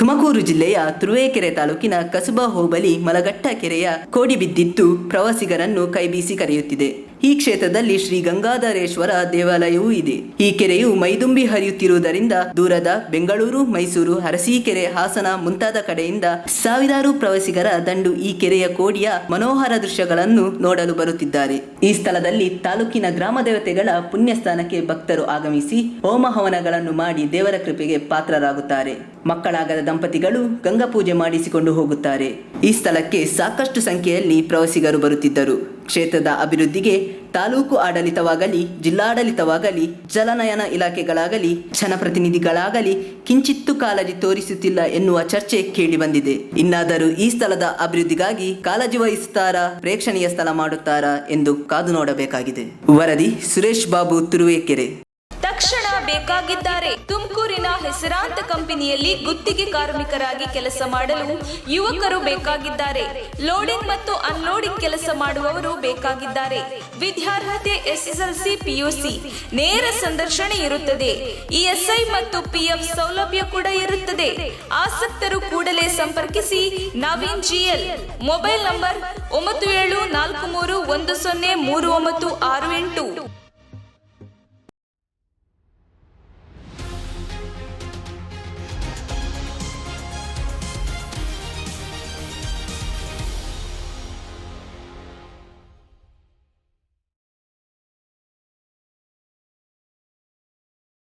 ತುಮಕೂರು ಜಿಲ್ಲೆಯ ತುರುವೇಕೆರೆ ತಾಲೂಕಿನ ಕಸಬಾ ಹೋಬಳಿ ಮಲಘಟ್ಟ ಕೆರೆಯ ಕೋಡಿ ಬಿದ್ದಿದ್ದು ಪ್ರವಾಸಿಗರನ್ನು ಕೈಬೀಸಿ ಕರೆಯುತ್ತಿದೆ. ಈ ಕ್ಷೇತ್ರದಲ್ಲಿ ಶ್ರೀ ಗಂಗಾಧರೇಶ್ವರ ದೇವಾಲಯವೂ ಇದೆ. ಈ ಕೆರೆಯು ಮೈದುಂಬಿ ಹರಿಯುತ್ತಿರುವುದರಿಂದ ದೂರದ ಬೆಂಗಳೂರು, ಮೈಸೂರು, ಅರಸೀಕೆರೆ, ಹಾಸನ ಮುಂತಾದ ಕಡೆಯಿಂದ ಸಾವಿರಾರು ಪ್ರವಾಸಿಗರ ದಂಡು ಈ ಕೆರೆಯ ಕೋಡಿಯ ಮನೋಹರ ದೃಶ್ಯಗಳನ್ನು ನೋಡಲು ಬರುತ್ತಿದ್ದಾರೆ. ಈ ಸ್ಥಳದಲ್ಲಿ ತಾಲೂಕಿನ ಗ್ರಾಮ ದೇವತೆಗಳ ಪುಣ್ಯಸ್ಥಾನಕ್ಕೆ ಭಕ್ತರು ಆಗಮಿಸಿ ಹೋಮ ಹವನಗಳನ್ನು ಮಾಡಿ ದೇವರ ಕೃಪೆಗೆ ಪಾತ್ರರಾಗುತ್ತಾರೆ. ಮಕ್ಕಳಾಗದ ದಂಪತಿಗಳು ಗಂಗಾ ಪೂಜೆ ಮಾಡಿಸಿಕೊಂಡು ಹೋಗುತ್ತಾರೆ. ಈ ಸ್ಥಳಕ್ಕೆ ಸಾಕಷ್ಟು ಸಂಖ್ಯೆಯಲ್ಲಿ ಪ್ರವಾಸಿಗರು ಬರುತ್ತಿದ್ದರು. ಕ್ಷೇತ್ರದ ಅಭಿವೃದ್ಧಿಗೆ ತಾಲೂಕು ಆಡಳಿತವಾಗಲಿ, ಜಿಲ್ಲಾಡಳಿತವಾಗಲಿ, ಜಲನಯನ ಇಲಾಖೆಗಳಾಗಲಿ, ಜನಪ್ರತಿನಿಧಿಗಳಾಗಲಿ ಕಿಂಚಿತ್ತೂ ಕಾಳಜಿ ತೋರಿಸುತ್ತಿಲ್ಲ ಎನ್ನುವ ಚರ್ಚೆ ಕೇಳಿ ಬಂದಿದೆ. ಇನ್ನಾದರೂ ಈ ಸ್ಥಳದ ಅಭಿವೃದ್ಧಿಗಾಗಿ ಕಾಳಜಿ ವಹಿಸುತ್ತಾರಾ, ಪ್ರೇಕ್ಷಣೀಯ ಸ್ಥಳ ಮಾಡುತ್ತಾರಾ ಎಂದು ಕಾದು ನೋಡಬೇಕಾಗಿದೆ. ವರದಿ ಸುರೇಶ್ ಬಾಬು, ತುರುವೇಕೆರೆ. ತಕ್ಷಣ ಬೇಕಾಗಿದ್ದಾರೆ. ತುಮಕೂರಿನ ಹೆಸರಾಂತ ಕಂಪನಿಯಲ್ಲಿ ಗುತ್ತಿಗೆ ಕಾರ್ಮಿಕರಾಗಿ ಕೆಲಸ ಮಾಡಲು ಯುವಕರು ಬೇಕಾಗಿದ್ದಾರೆ. ಲೋಡಿಂಗ್ ಮತ್ತು ಅನ್ಲೋಡಿಂಗ್ ಕೆಲಸ ಮಾಡುವವರು ಬೇಕಾಗಿದ್ದಾರೆ. ವಿದ್ಯಾರ್ಹತೆ SSLC, PUC. ನೇರ ಸಂದರ್ಶನ ಇರುತ್ತದೆ. ESI ಮತ್ತು PF ಸೌಲಭ್ಯ ಕೂಡ ಇರುತ್ತದೆ. ಆಸಕ್ತರು ಕೂಡಲೇ ಸಂಪರ್ಕಿಸಿ. ನವೀನ್ GL. Mobile number 9743103968.